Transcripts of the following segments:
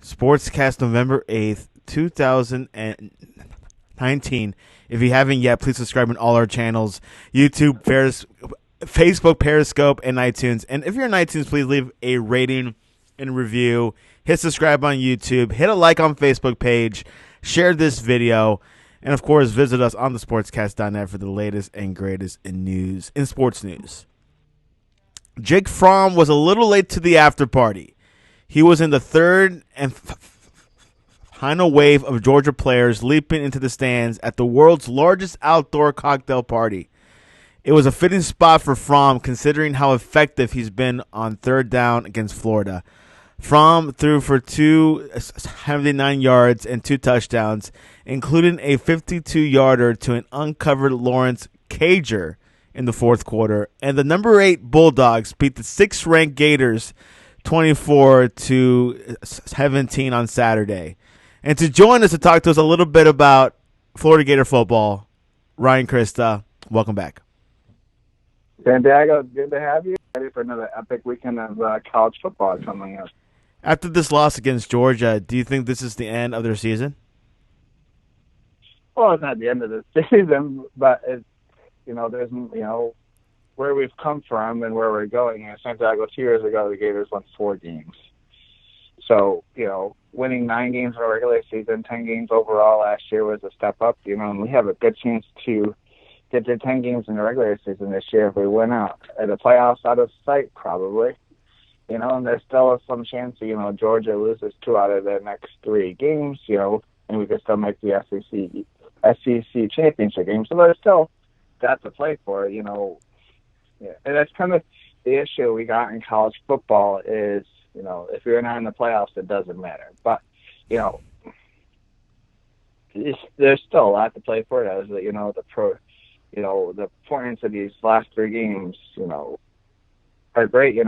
Sportscast November 8th, 2019. If you haven't yet, please subscribe on all our channels, YouTube, Facebook, Periscope, and iTunes. And if you're on iTunes, please leave a rating and review. Hit subscribe on YouTube. Hit a like on Facebook page. Share this video. And, of course, visit us on thesportscast.net for the latest and greatest in sports news. Jake Fromm was a little late to the after party. He was in the third and final wave of Georgia players leaping into the stands at the world's largest outdoor cocktail party. It was a fitting spot for Fromm considering how effective he's been on third down against Florida. Fromm threw for 279 yards and 2 touchdowns, including a 52-yarder to an uncovered Lawrence Cager in the fourth quarter. And the number 8 Bulldogs beat the 6th-ranked Gators 24-17 on Saturday. And to join us to talk to us a little bit about Florida Gator football, Ryan Christa, welcome back. Santiago, good to have you. Ready for another epic weekend of college football coming up. After this loss against Georgia, do you think this is the end of their season? Well, it's not the end of the season, but it's, there's, where we've come from and where we're going. Santiago, 2 years ago, the Gators won 4 games. So, winning 9 games in a regular season, 10 games overall last year was a step up, and we have a good chance to get to 10 games in the regular season this year if we win out. The playoffs out of sight, probably. And there's still some chance, Georgia loses 2 out of their next 3 games, and we could still make the SEC championship game. So there's still that to play for, Yeah. And that's kind of the issue we got in college football is, if you're not in the playoffs, it doesn't matter. But, there's still a lot to play for. As the importance of these last 3 games, are great,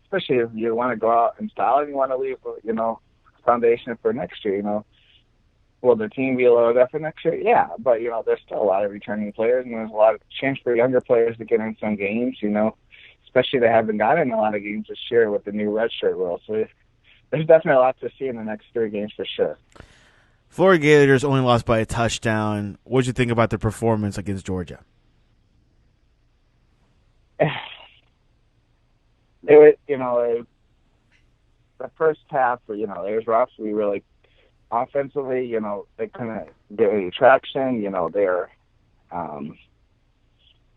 especially if you want to go out in style and you want to leave, foundation for next year, Will the team be a little different next year? Yeah, but, there's still a lot of returning players, and there's a lot of chance for younger players to get in some games, especially they haven't gotten a lot of games this year with the new redshirt rule. So there's definitely a lot to see in the next 3 games for sure. Florida Gators only lost by a touchdown. What did you think about their performance against Georgia? The first half, it was rough. We really, offensively, they couldn't get any traction. They're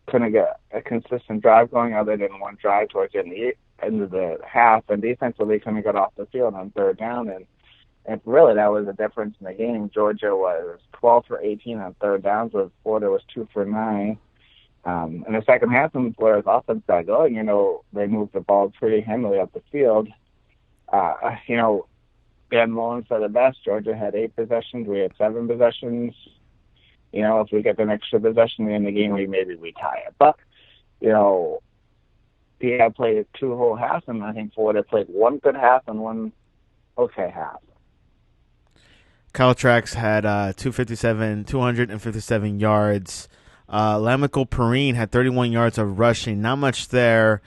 couldn't get a consistent drive going other than one drive towards the end of the half. And defensively, couldn't get off the field on third down. And really, that was the difference in the game. Georgia was 12 for 18 on third downs, where Florida was 2 for 9. In the second half, when Florida's offense got going, they moved the ball pretty handily up the field. Ben Mullen said the best. Georgia had 8 possessions. We had 7 possessions. If we get the extra possession in the game, maybe we tie it. But, he had played 2 whole halves, and I think Florida played 1 good half and 1 okay half. Kyle Trax had 257 yards. Lamical Perrine had 31 yards of rushing. Not much there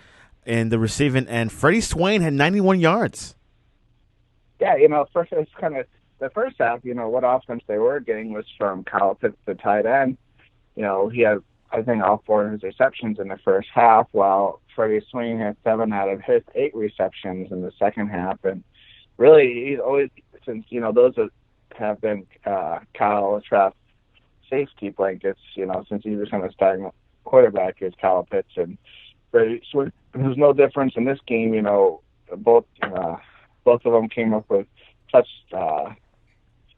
in the receiving end. Freddie Swain had 91 yards. Yeah, first it's kind of the first half. What offense they were getting was from Kyle Pitts, the tight end. He had, I think, all 4 of his receptions in the first half, while Freddie Swain had 7 out of his 8 receptions in the second half. And really, he's always, since those have been Kyle Trask safety blankets, since he was kind of starting quarterback is Kyle Pitts and Freddie Swain. There's no difference in this game. Both of them came up with touches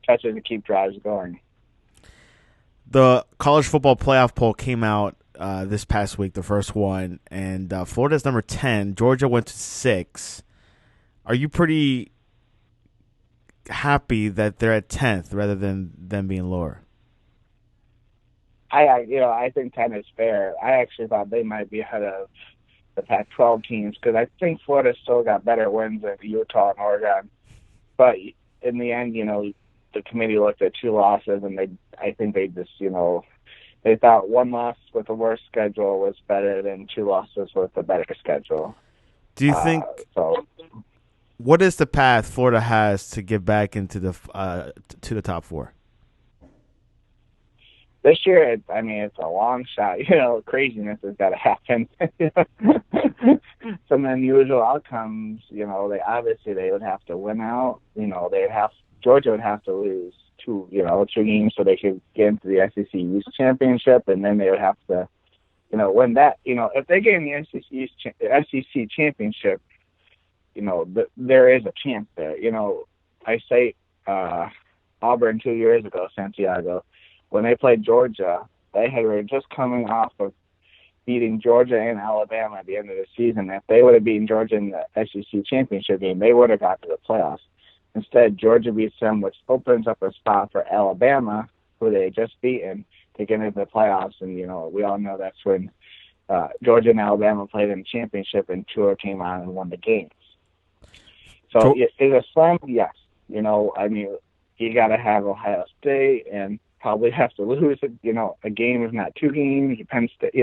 to keep drives going. The college football playoff poll came out this past week, the first one, and Florida's number 10. Georgia went to 6. Are you pretty happy that they're at 10th rather than them being lower? I think 10 is fair. I actually thought they might be ahead of the Pac-12 teams because I think Florida still got better wins than Utah and Oregon. But in the end, the committee looked at 2 losses, and I think they just, they thought 1 loss with a worse schedule was better than 2 losses with a better schedule. Do you think? what is the path Florida has to get back into the top four? This year, it's a long shot. Craziness has got to happen. Some unusual outcomes. They would have to win out. Georgia would have to lose two games so they could get into the SEC East Championship, and then they would have to, win that. If they get in the SEC Championship, there is a chance there. I say Auburn 2 years ago, Santiago, when they played Georgia, were just coming off of beating Georgia and Alabama at the end of the season. If they would have beaten Georgia in the SEC Championship game, they would have got to the playoffs. Instead, Georgia beats them, which opens up a spot for Alabama, who they had just beaten, to get into the playoffs. And, we all know that's when Georgia and Alabama played in the championship, and Tua came out and won the games. So is a slam? Yes. You got to have Ohio State and probably have to lose, a game, if not two games. Penn State,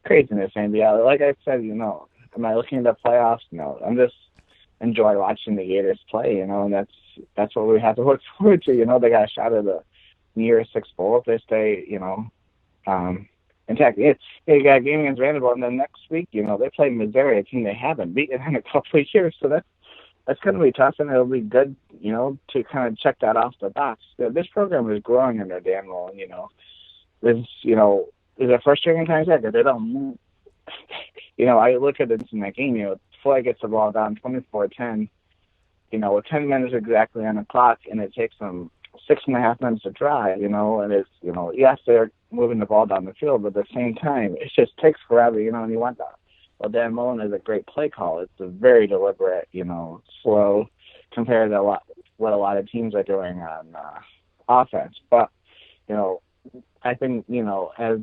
craziness. And like I said, am I looking at the playoffs? No, I'm just enjoy watching the Gators play, and that's what we have to look forward to. They got a shot at the New Year's Six Bowl if they stay, intact. They got a game against Vanderbilt, and then next week, they play Missouri, a team they haven't beaten in a couple of years. So that's going to be tough, and it'll be good, to kind of check that off the box. This program is growing under Dan Mullen. Is it frustrating times? Yeah, because they don't move. I look at this in that game. Floyd gets the ball down 24-10, with 10 minutes exactly on the clock, and it takes them 6.5 minutes to drive, and it's, yes, they're moving the ball down the field, but at the same time, it just takes forever, and you want that. Well, Dan Mullen is a great play call. It's a very deliberate, slow compared to what a lot of teams are doing on offense. But, I think, as,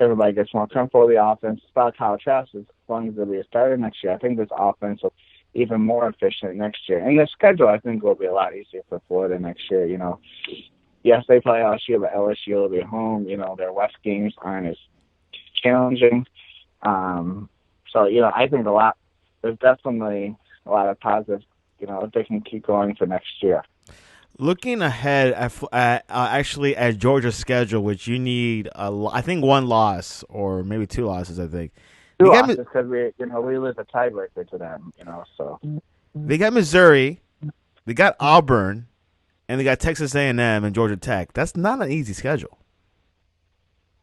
everybody gets more comfortable with the offense, it's about Kyle Trask, as long as they'll be a starter next year. I think this offense will be even more efficient next year. And the schedule, I think, will be a lot easier for Florida next year. Yes, they play LSU, but LSU will be home. Their West games aren't as challenging. So, I think there's definitely a lot of positives, if they can keep going for next year. Looking ahead at Georgia's schedule, which you need, I think, one loss or maybe two losses. I think two losses because we lose a tiebreaker to them. So they got Missouri, they got Auburn, and they got Texas A&M and Georgia Tech. That's not an easy schedule.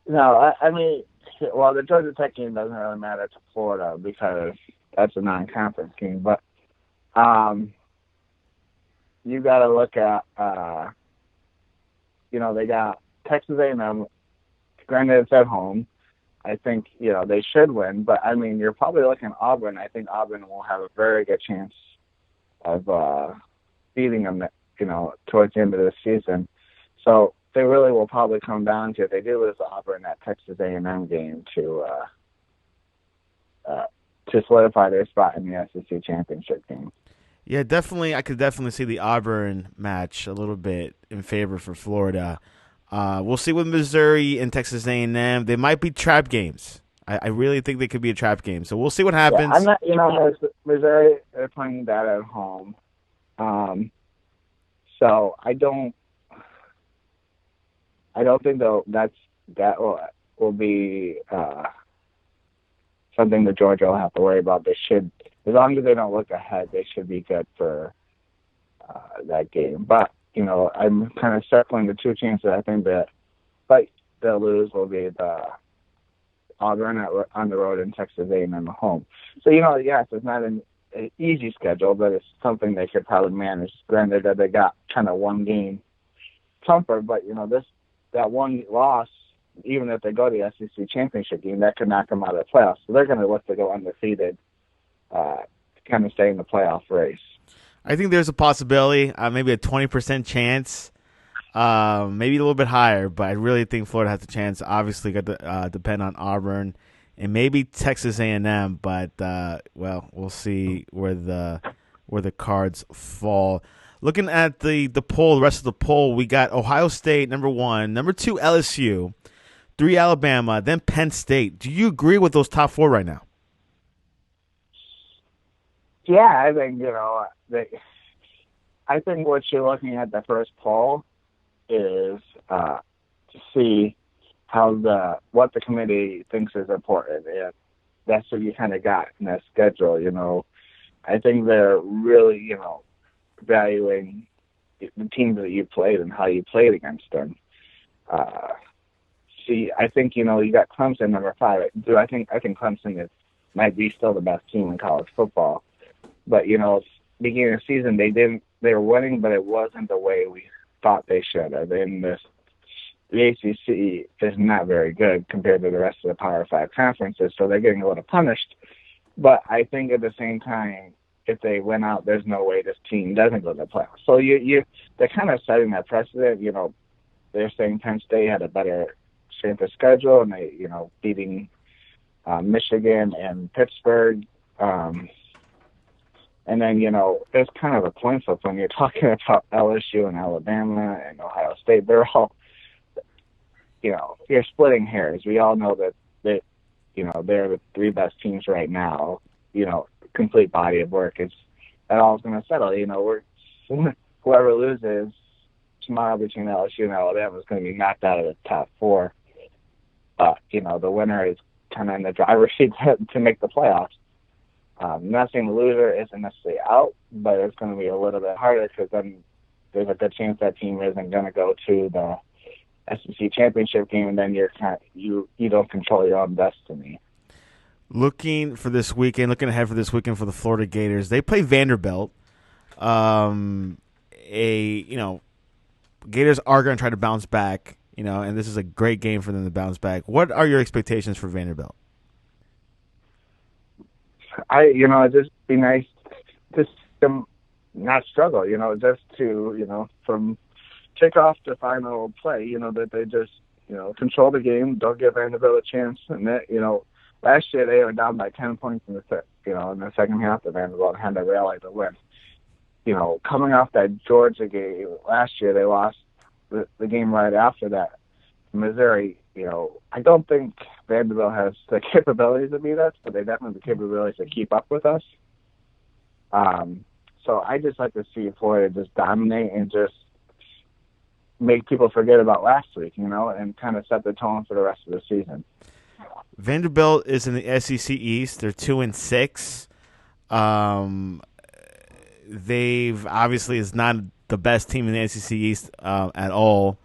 No, the Georgia Tech game doesn't really matter to Florida because that's a non-conference game, but you got to look at, they got Texas A&M. Granted, it's at home. I think, they should win. But, you're probably looking at Auburn. I think Auburn will have a very good chance of beating them, towards the end of the season. So they really will probably come down to, if they do lose to Auburn, that Texas A&M game to solidify their spot in the SEC championship game. Yeah, definitely. I could definitely see the Auburn match a little bit in favor for Florida. We'll see with Missouri and Texas A&M. They might be trap games. I really think they could be a trap game. So we'll see what happens. Yeah, I'm not. Missouri, they're playing that at home. So I don't think that will be something that Georgia will have to worry about. They should. As long as they don't look ahead, they should be good for that game. But, I'm kind of circling the two chances. I think that they'll lose will be the Auburn on the road and Texas A&M at home. So, yes, it's not an easy schedule, but it's something they could probably manage. Granted that they got kind of one game comfort, but, that one loss, even if they go to the SEC championship game, that could knock them out of the playoffs. So they're going to look to go undefeated. Kind of stay in the playoff race. I think there's a possibility, maybe a 20% chance, maybe a little bit higher, but I really think Florida has a chance. Obviously, got to depend on Auburn and maybe Texas A&M, but we'll see where the cards fall. Looking at the poll, the rest of the poll, we got Ohio State number 1, number 2 LSU, 3 Alabama, then Penn State. Do you agree with those top 4 right now? Yeah, I think I think what you're looking at the first poll is to see how what the committee thinks is important, and that's what you kind of got in that schedule. I think they're really valuing the teams that you played and how you played against them. Uh, I think you got Clemson number 5. I think Clemson might be still the best team in college football, but beginning of the season they were winning, but it wasn't the way we thought they should have. And the ACC is not very good compared to the rest of the Power 5 conferences, so they're getting a little punished. But I think at the same time, if they win out, there's no way this team doesn't go to the playoffs. So they're kind of setting that precedent. They're saying Penn State had a better strength of schedule, and they beating Michigan and Pittsburgh. And then, there's kind of a coin flip when you're talking about LSU and Alabama and Ohio State. They're all, you're splitting hairs. We all know that they're the 3 best teams right now. Complete body of work. That all's going to settle. Whoever loses tomorrow between LSU and Alabama is going to be knocked out of the top 4. But, the winner is kind of in the driver's seat to make the playoffs. Not saying the loser isn't necessarily out, but it's going to be a little bit harder because then there's a good chance that team isn't going to go to the SEC championship game, and then you don't control your own destiny. Looking ahead for this weekend for the Florida Gators, they play Vanderbilt. Gators are going to try to bounce back, and this is a great game for them to bounce back. What are your expectations for Vanderbilt? It'd just be nice to see them not struggle, just to, from kickoff to final play, that they just, control the game, don't give Vanderbilt a chance. And that, last year they were down by 10 points in the second half of Vanderbilt and had to rally to win. Coming off that Georgia game last year, they lost the game right after that. Missouri, I don't think Vanderbilt has the capabilities to beat us, but they definitely have the capabilities to keep up with us. So I just like to see Florida just dominate and just make people forget about last week, and kind of set the tone for the rest of the season. Vanderbilt is in the SEC East. They're 2-6. They've obviously is not the best team in the SEC East at all.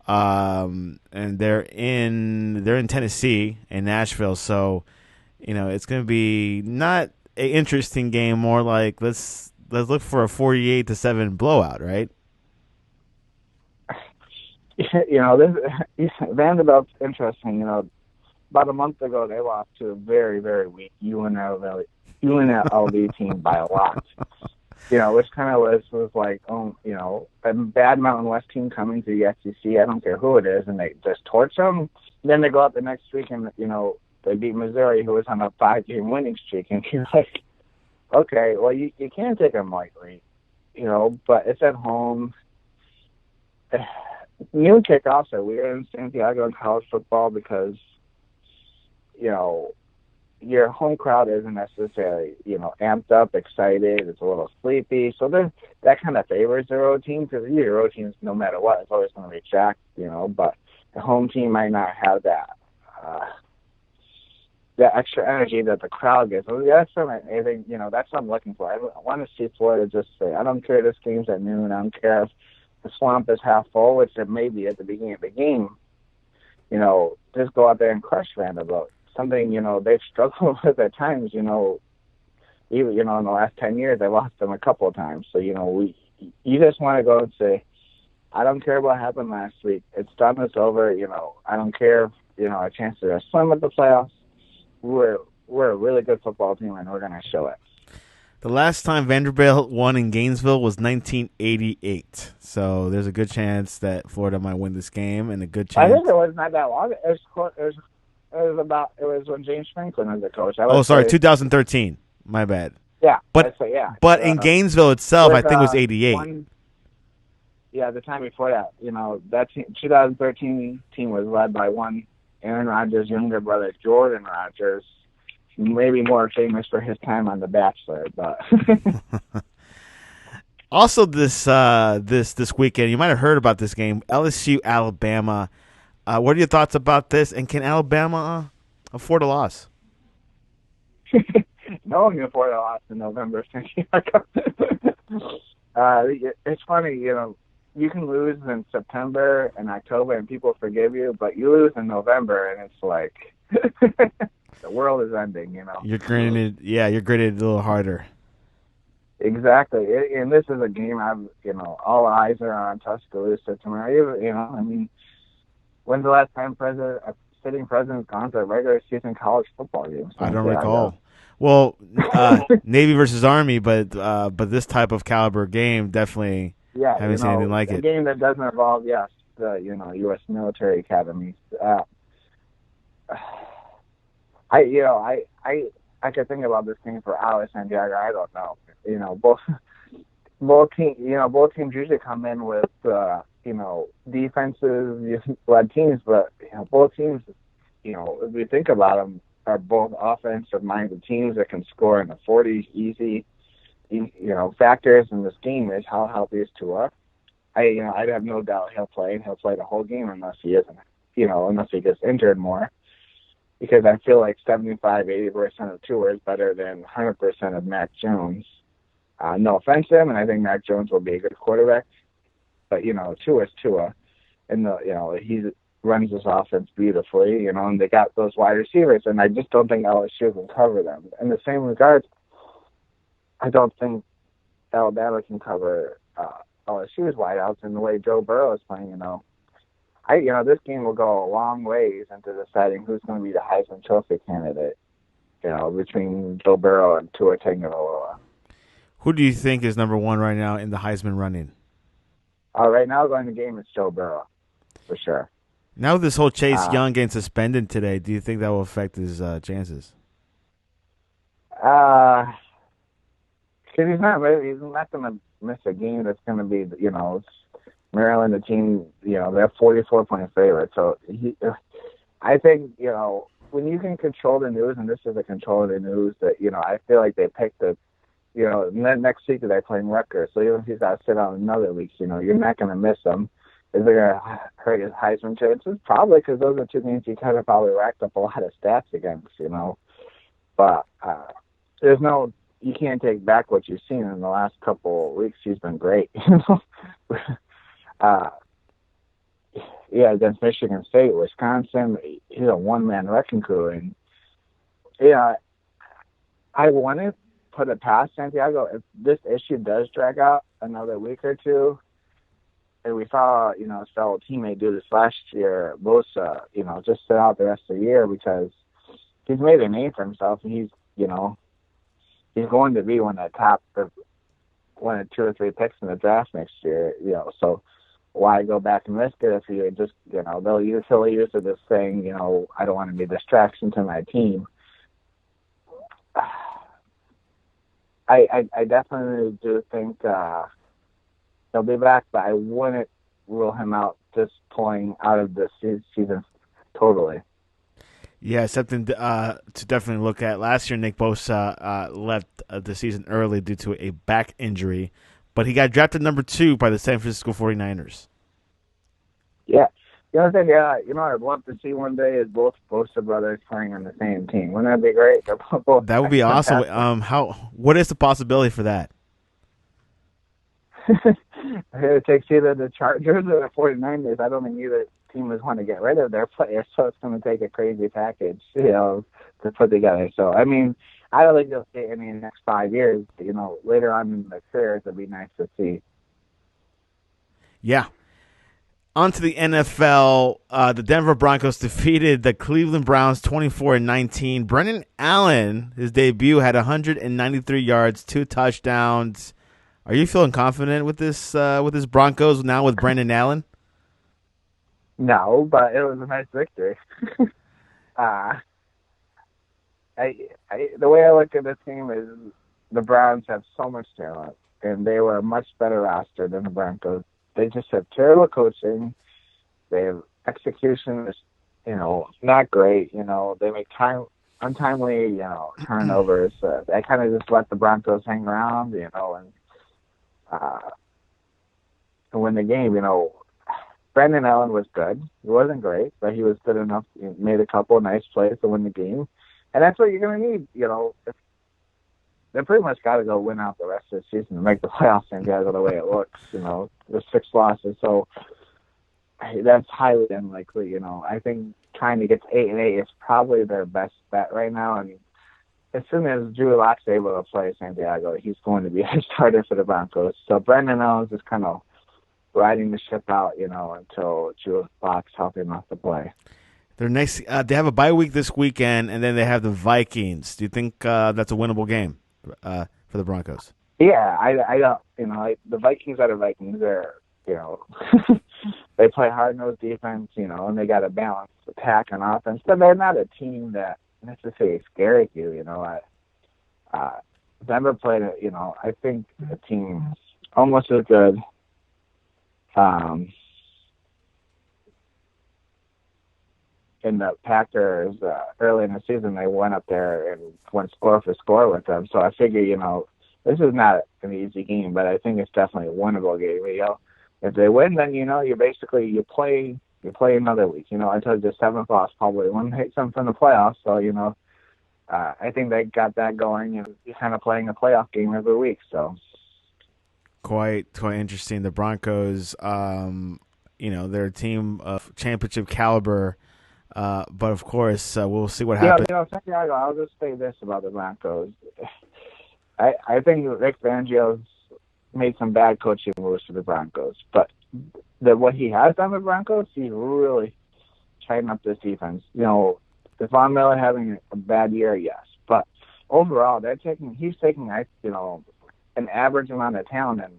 And they're in Tennessee and Nashville, so it's going to be not an interesting game. More like let's look for a 48-7 blowout, right? Vanderbilt's interesting. About a month ago they lost to a very, very weak UNLV team by a lot. Which kind of was like, a bad Mountain West team coming to the SEC. I don't care who it is, and they just torch them. Then they go out the next week and, they beat Missouri, who was on a 5-game winning streak. And you're like, okay, well, you can't take them lightly, but it's at home. New kickoffs are weird in Santiago in college football because, your home crowd isn't necessarily, amped up, excited. It's a little sleepy. So that kind of favors the road team because your road teams, no matter what, it's always going to be jacked, but the home team might not have that extra energy that the crowd gets. So that's something I think, that's what I'm looking for. I want to see Florida just say, I don't care if this game's at noon. I don't care if the swamp is half full, which it may be at the beginning of the game. Just go out there and crush Vanderbilt. Something, they've struggled with at times, even, in the last 10 years, they lost them a couple of times. So, you just want to go and say, I don't care what happened last week. It's done. It's over. I don't care if, our chances are slim at the playoffs. We're a really good football team, and we're going to show it. The last time Vanderbilt won in Gainesville was 1988. So there's a good chance that Florida might win this game, and a good chance. I think it was not that long. It was when James Franklin was the coach. 2013. My bad. Yeah. But in Gainesville itself, I think it was 88. The time before that, that 2013 team was led by one Aaron Rodgers' younger brother, Jordan Rodgers. maybe more famous for his time on The Bachelor, but Also, this weekend, you might have heard about this game, LSU Alabama. What are your thoughts about this? And can Alabama afford a loss? no one can afford a loss in November. It's funny, you can lose in September and October and people forgive you, but you lose in November and it's like the world is ending. You're graded, yeah, you're graded a little harder. Exactly. And this is a game all eyes are on Tuscaloosa tomorrow. I mean, when's the last time a sitting president's gone to a regular season college football game? I don't recall. Well, Navy versus Army, but this type of caliber game definitely haven't seen anything like a it. game that doesn't involve the U.S. military academies. I could think about this game for hours, Santiago. I don't know. Both teams usually come in with defensive led teams, but both teams, if we think about them, are both offensive minded teams that can score in the 40s easy. Factors in this game is how healthy is Tua. I'd have no doubt he'll play the whole game unless he isn't, unless he gets injured more. Because I feel like 75-80% of Tua is better than 100% of Mac Jones. No offense to him, and I think Mac Jones will be a good quarterback. But Tua is Tua, and he runs this offense beautifully. And they got those wide receivers, and I just don't think LSU can cover them. In the same regard, I don't think Alabama can cover LSU's wideouts in the way Joe Burrow is playing. This game will go a long ways into deciding who's going to be the Heisman Trophy candidate. Between Joe Burrow and Tua Tagovailoa. Who do you think is number one right now in the Heisman running? Right now, going to the game is Joe Burrow, for sure. Now with this whole Chase Young getting suspended today, do you think that will affect his chances? Because he's not going to miss a game that's going to be, Maryland, the team, they're 44-point favorite. So I think, when you can control the news, and this is a control of the news, that, I feel like they picked next week they're playing Rutgers. So even if he's got to sit out another week, you're not going to miss him. Is it going to hurt his Heisman chances? Probably, because those are two games he kind of probably racked up a lot of stats against, But you can't take back what you've seen in the last couple of weeks. He's been great, against Michigan State, Wisconsin, he's a one-man wrecking crew. And, I want to put it past Santiago, if this issue does drag out another week or two, and we saw, his fellow teammate do this last year, Bosa, just sit out the rest of the year because he's made a name for himself, and he's going to be one of the 2 or 3 picks in the draft next year, so why go back and risk it if you just, he'll use it as saying, I don't want to be a distraction to my team. I definitely do think he'll be back, but I wouldn't rule him out just pulling out of the season totally. Yeah, something to definitely look at. Last year, Nick Bosa left the season early due to a back injury, but he got drafted number 2 by the San Francisco 49ers. Yeah. The other thing, I'd love to see one day is both Bosa brothers playing on the same team. Wouldn't that be great? That would be awesome. What is the possibility for that? It takes either the Chargers or the 49ers. I don't think either team would want to get rid of their players, so it's going to take a crazy package, to put together. So, I mean, I don't think they'll see it in the next 5 years. Later on in their careers, it'd be nice to see. Yeah. On to the NFL. The Denver Broncos defeated the Cleveland Browns 24-19. Brendan Allen, his debut, had 193 yards, 2 touchdowns. Are you feeling confident with this Broncos now with Brendan Allen? No, but it was a nice victory. The way I look at this team is the Browns have so much talent, and they were a much better roster than the Broncos. They just have terrible coaching. They have execution is, not great. They make untimely, turnovers. They kind of just let the Broncos hang around, uh, and win the game. Brandon Allen was good. He wasn't great, but he was good enough. He made a couple of nice plays to win the game, and that's what you're going to need. They pretty much got to go win out the rest of the season to make the playoffs and go the way it looks. With 6 losses, so that's highly unlikely. I think trying to get to 8-8 is probably their best bet right now. And as soon as Drew Lock's able to play Santiago, he's going to be a starter for the Broncos. So Brandon Allen's just kind of riding the ship out, until Drew Lock's healthy enough to play. Their next, they have a bye week this weekend, and then they have the Vikings. Do you think that's a winnable game for the Broncos? Yeah, I don't. The Vikings are the Vikings. They're, they play hard-nosed defense, and they got a balanced attack and offense. But they're not a team that necessarily scares you. Denver played I think a team almost as good. In the Packers early in the season, they went up there and went score for score with them. So I figure, this is not an easy game, but I think it's definitely a winnable game. If they win, then you play another week. I told you the 7th loss probably eliminates them from the playoffs. So I think they got that going, and you're kind of playing a playoff game every week. So quite interesting. The Broncos, they're a team of championship caliber. But of course, we'll see what happens. Santiago, I'll just say this about the Broncos. I think Rick Fangio's made some bad coaching moves for the Broncos, but what he has done with Broncos, he's really tightened up this defense. Von Miller having a bad year, yes, but overall, he's taking an average amount of talent, and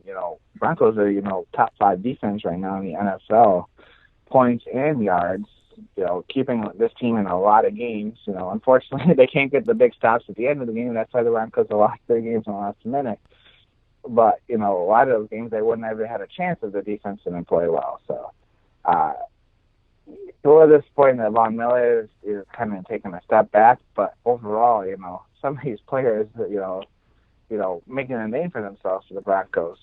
Broncos are top 5 defense right now in the NFL, points and yards. Keeping this team in a lot of games. Unfortunately, they can't get the big stops at the end of the game. That's why the Broncos lost 3 games in the last minute. But, a lot of those games, they wouldn't have had a chance if the defense didn't play well. So, to this point, that Von Miller is kind of taking a step back. But overall, some of these players, making a name for themselves for the Broncos.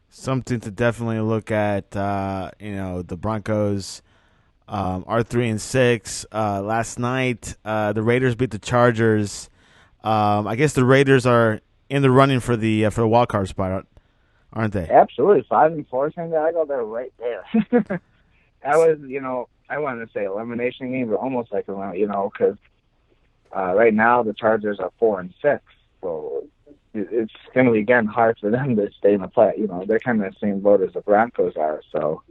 Something to definitely look at. The Broncos are 3-6. Last night, the Raiders beat the Chargers. I guess the Raiders are in the running for the wild card spot, aren't they? Absolutely, 5-4. Santiago, they're right there. That was, I wanted to say elimination game, but almost like because right now the Chargers are 4-6, so it's going to be again hard for them to stay in the play. They're kind of the same boat as the Broncos are, so.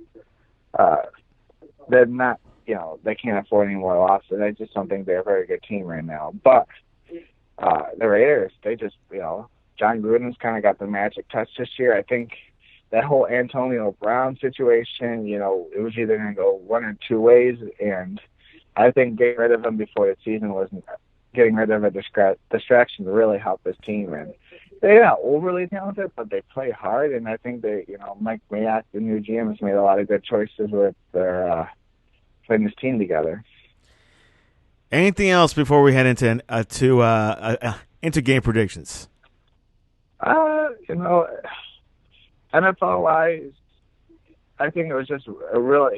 They're not, they can't afford any more losses. I just don't think they're a very good team right now. But the Raiders, they just, John Gruden's kind of got the magic touch this year. I think that whole Antonio Brown situation, it was either going to go one or two ways. And I think getting rid of him before the season wasn't getting rid of a distraction to really help his team. And they're not overly talented, but they play hard. And I think they, Mike Mayock, the new GM, has made a lot of good choices with their putting this team together. Anything else before we head into game predictions? NFL-wise, I think it was just a real,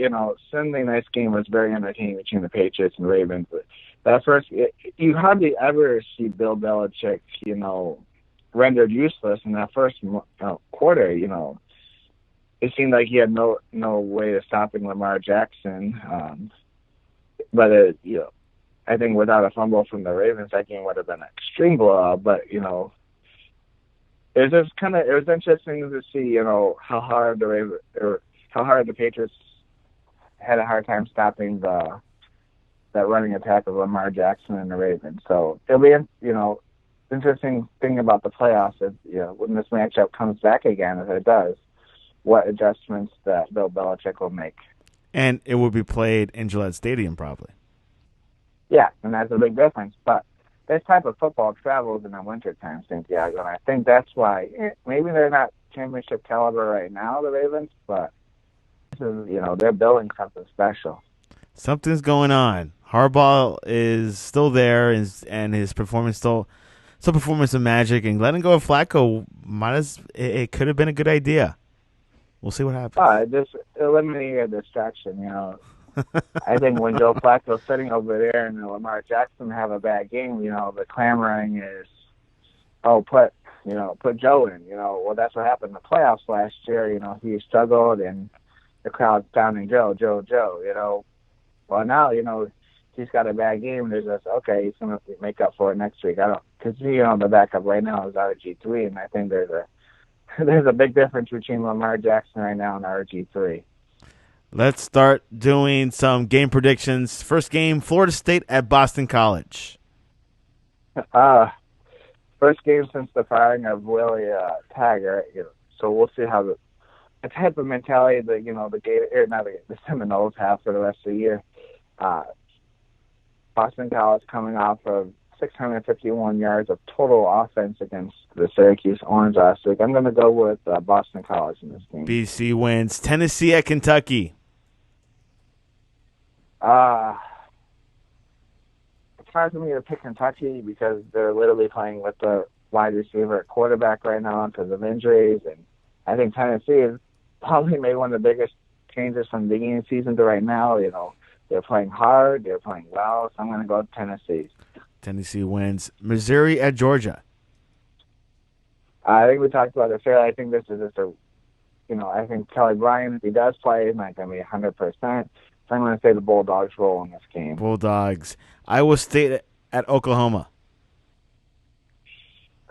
Sunday night's game was very entertaining between the Patriots and Ravens. But that first, you hardly ever see Bill Belichick, rendered useless in that first quarter. It seemed like he had no way of stopping Lamar Jackson. But I think without a fumble from the Ravens, that game would have been an extreme blowout. But it was interesting to see how hard the Patriots had a hard time stopping that running attack of Lamar Jackson and the Ravens. So it'll be interesting thing about the playoffs is when this matchup comes back again, if it does, what adjustments that Bill Belichick will make. And it will be played in Gillette Stadium, probably. Yeah, and that's a big difference. But this type of football travels in the wintertime, Santiago, and I think that's why maybe they're not championship caliber right now, the Ravens, but this is, they're building something special. Something's going on. Harbaugh is still there, and his performance still performance of magic. And letting go of Flacco it could have been a good idea. We'll see what happens. Just eliminating a distraction, I think when Joe Flacco's sitting over there and Lamar Jackson have a bad game, the clamoring is, oh, put Joe in. Well, that's what happened in the playoffs last year. He struggled and the crowd's pounding Joe, Joe, Joe. Well, now he's got a bad game. There's just okay, he's gonna make up for it next week. I don't because the backup right now is RG3, and I think there's a big difference between Lamar Jackson right now and RG3. Let's start doing some game predictions. First game, Florida State at Boston College. First game since the firing of Willie Taggart. So we'll see how the type of mentality that the Seminoles have for the rest of the year. Boston College coming off of 651 yards of total offense against the Syracuse Orange last week. I'm going to go with Boston College in this game. BC wins. Tennessee at Kentucky. It's hard for me to pick Kentucky because they're literally playing with the wide receiver at quarterback right now because of injuries. And I think Tennessee has probably made one of the biggest changes from the beginning of the season to right now. They're playing hard. They're playing well. So I'm going to go with Tennessee. Tennessee wins. Missouri at Georgia. I think we talked about it fairly. I think this is just I think Kelly Bryant, if he does play, is not going to be 100%. So I'm going to say the Bulldogs roll in this game. Bulldogs. Iowa State at Oklahoma.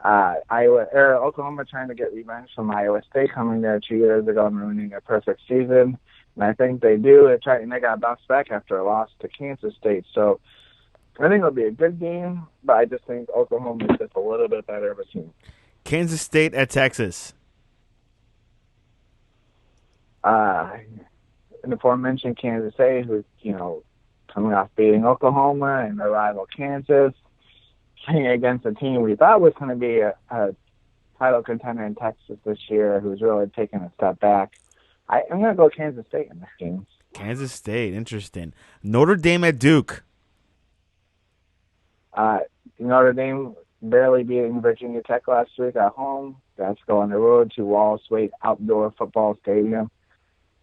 Oklahoma trying to get revenge from Iowa State coming there 2 years ago and ruining a perfect season. And I think they do. And they got to bounce back after a loss to Kansas State. So I think it'll be a good game, but I just think Oklahoma is just a little bit better of a team. Kansas State at Texas. In the aforementioned Kansas State, who's, coming off beating Oklahoma and their rival Kansas, playing against a team we thought was going to be a title contender in Texas this year, who's really taken a step back. I'm going to go Kansas State in this game. Kansas State, interesting. Notre Dame at Duke. Notre Dame barely beating Virginia Tech last week at home. That's go on the road to Wallace Wade Outdoor Football Stadium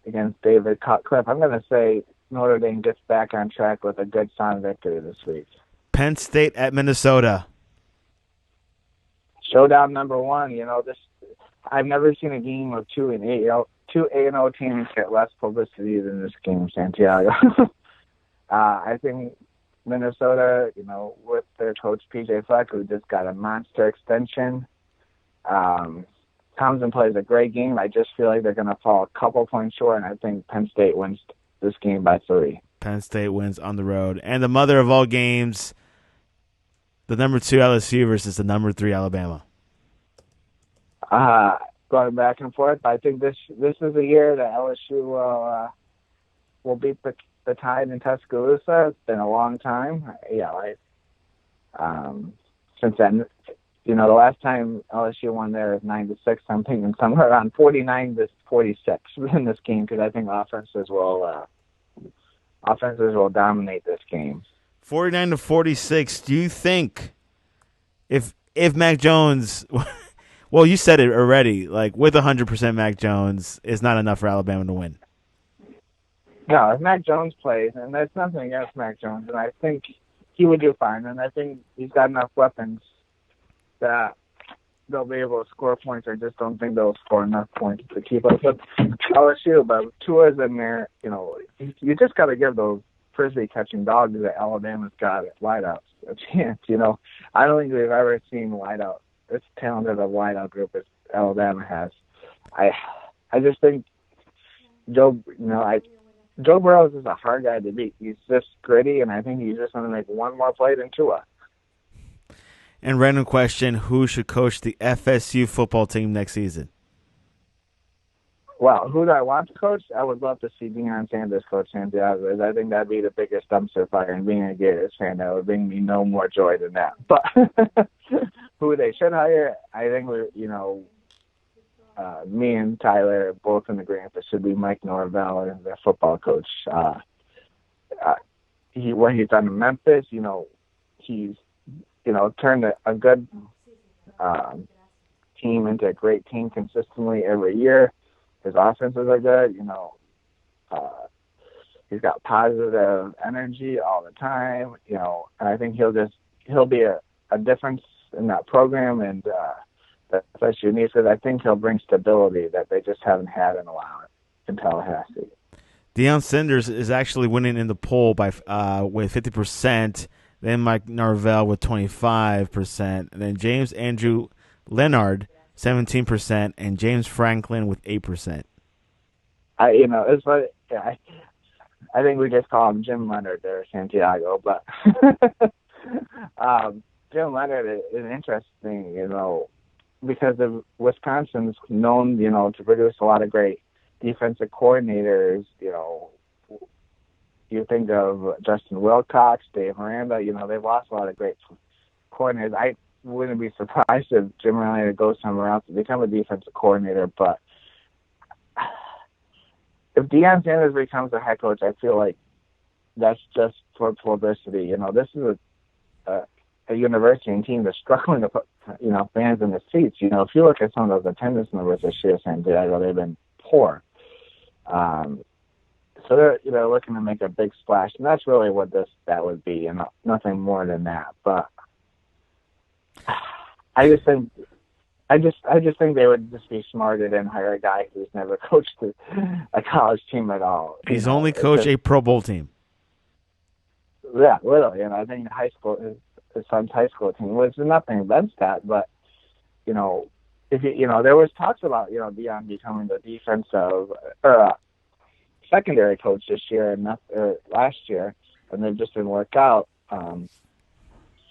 against David Cutcliffe. I'm going to say Notre Dame gets back on track with a good solid victory this week. Penn State at Minnesota. Showdown number one. I've never seen a game of two 8-0 teams get less publicity than this game, Santiago. I think Minnesota, with their coach PJ Fleck, who just got a monster extension. Townsend plays a great game. I just feel like they're going to fall a couple points short, and I think Penn State wins this game by 3. Penn State wins on the road. And the mother of all games, the number 2 LSU versus the number 3 Alabama. Going back and forth, I think this is a year that LSU will beat the Tide in Tuscaloosa. It's been a long time. Since then, the last time LSU won there is 9-6. I'm thinking somewhere around 49-46 in this game because I think offenses will dominate this game. 49-46. Do you think if Mac Jones, well, you said it already, like with 100% Mac Jones is not enough for Alabama to win? No, if Mac Jones plays, and there's nothing against Mac Jones, and I think he would do fine, and I think he's got enough weapons that they'll be able to score points. I just don't think they'll score enough points to keep up with LSU. But Tua's in there, you just got to give those frisbee catching dogs that Alabama's got at wideouts a chance. I don't think we've ever seen wideout as talented a wideout group as Alabama has. I just think Joe Burrow is a hard guy to beat. He's just gritty, and I think he's just going to make one more play than Tua. And random question, who should coach the FSU football team next season? Well, who do I want to coach? I would love to see Deion Sanders coach Santiago. I think that'd be the biggest dumpster fire, and being a Gators fan, that would bring me no more joy than that. But who they should hire, I think me and Tyler are both in agreement that should be Mike Norvell as their football coach. what he's done in Memphis, he's turned a good team into a great team consistently every year. His offenses are good. Uh, he's got positive energy all the time. And I think he'll be a difference in that program, and that's what you need, because I think he'll bring stability that they just haven't had in a while in Tallahassee. Deion Sanders is actually winning in the poll by with 50%. Then Mike Norvell with 25%. And then James Andrew Leonard 17%, and James Franklin with 8%. It's like I think we just call him Jim Leonard there, Santiago, but Jim Leonard is interesting, because of Wisconsin's known, to produce a lot of great defensive coordinators. You think of Justin Wilcox, Dave Miranda. They've lost a lot of great coordinators. I wouldn't be surprised if Jim Leonard goes somewhere else to become a defensive coordinator. But if Deion Sanders becomes a head coach, I feel like that's just for publicity. This is a university and team that's struggling to put, fans in the seats. If you look at some of those attendance numbers this year, Santiago, they've been poor. So they're looking to make a big splash, and that's really what that would be, and nothing more than that. But I just think they would just be smarter than hire a guy who's never coached a college team at all. He's only coached a Pro Bowl team. Yeah, literally. And I think his son's high school team was nothing against that, but if there was talks about Deion becoming the defensive or secondary coach this year or last year, and they just didn't work out. Because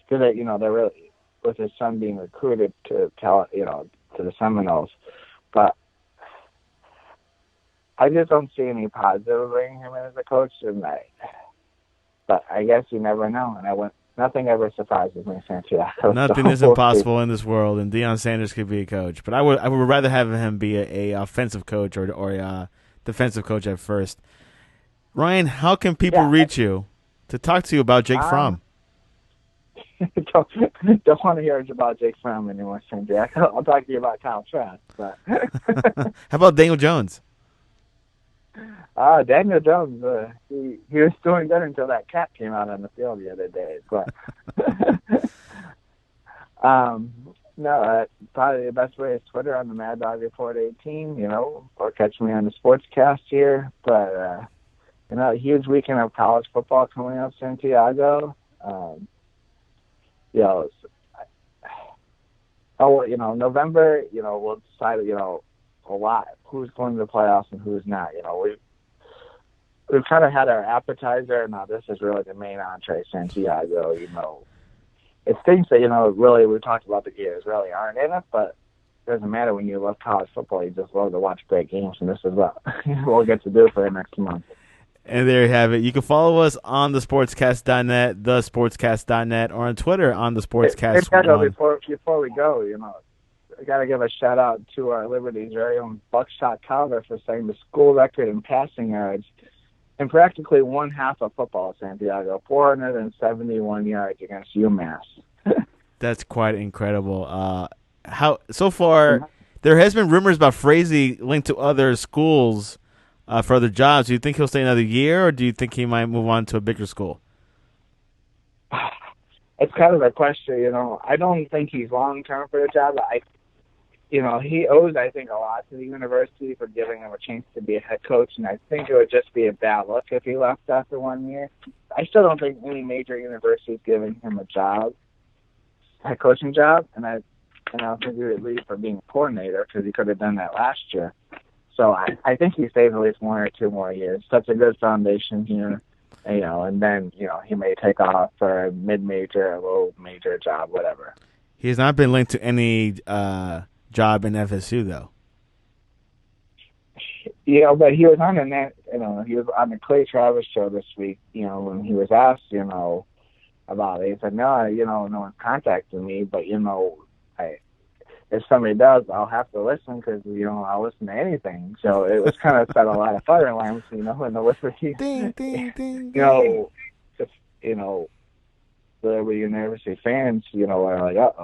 they're really, with his son being recruited to the Seminoles, but I just don't see any positive bringing him in as a coach, but I guess you never know. And nothing ever surprises me, Santiago. Nothing is impossible in this world, and Deion Sanders could be a coach. But I would rather have him be a offensive coach or a defensive coach at first. Ryan, how can people reach you to talk to you about Jake Fromm? Don't want to hear about Jake Fromm anymore, Santiago. I'll talk to you about Kyle Trask. But how about Daniel Jones? Daniel Jones, he was doing good until that cat came out on the field the other day. But probably the best way is Twitter on the Mad Dog Report 18, or catch me on the Sportscast here. But a huge weekend of college football coming up, Santiago. November, we'll decide, a lot who's going to the playoffs and who's not. We've kind of had our appetizer. Now this is really the main entree, Santiago. It stinks that really we talked about the Gators really aren't in it, but it doesn't matter when you love college football. You just love to watch great games, and this is what we'll get to do for the next month. And there you have it. You can follow us on thesportscast.net, thesportscast.net, or on Twitter on thesportscast. Before we go, I got to give a shout out to our Liberty's very own Buckshot Calder for setting the school record in passing yards in practically one half of football, Santiago. 471 yards against UMass. That's quite incredible. How so far? There has been rumors about Frazee linked to other schools for other jobs. Do you think he'll stay another year, or do you think he might move on to a bigger school? It's kind of a question. I don't think he's long term for the job. He owes, I think, a lot to the university for giving him a chance to be a head coach, and I think it would just be a bad look if he left after 1 year. I still don't think any major university is giving him a head coaching job, and I don't think he would leave for being a coordinator because he could have done that last year. So I think he stays at least 1 or 2 more years. Such a good foundation here, and then he may take off for a mid-major, a low major job, whatever. He has not been linked to any job in FSU though. But he was on he was on the Clay Travis show this week. When he was asked, about it, he said, no, no one's contacted me, but if somebody does, I'll have to listen because I'll listen to anything. So it was kind of set a lot of fire alarms, in the Liberty, Ding, ding, ding, you ding. know, if, the Liberty University fans, are like,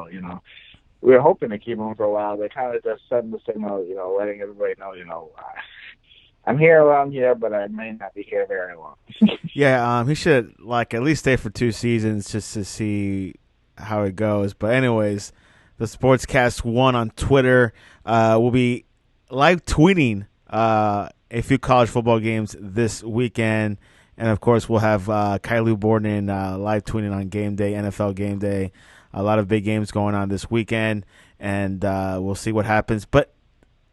we were hoping to keep him for a while. They kind of just sent the signal, letting everybody know, I'm here while I'm here, but I may not be here very long. Yeah, he should at least stay for 2 seasons just to see how it goes. But anyways, the Sportscast 1 on Twitter will be live tweeting a few college football games this weekend. And, of course, we'll have Kylie Borden live tweeting on game day, NFL game day. A lot of big games going on this weekend, and we'll see what happens. But,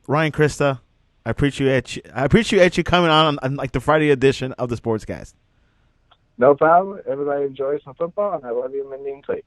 Ryan, Christa, I appreciate you coming on the Friday edition of the Sportscast. No problem. Everybody enjoy some football, and I love you, Mindy and Clay.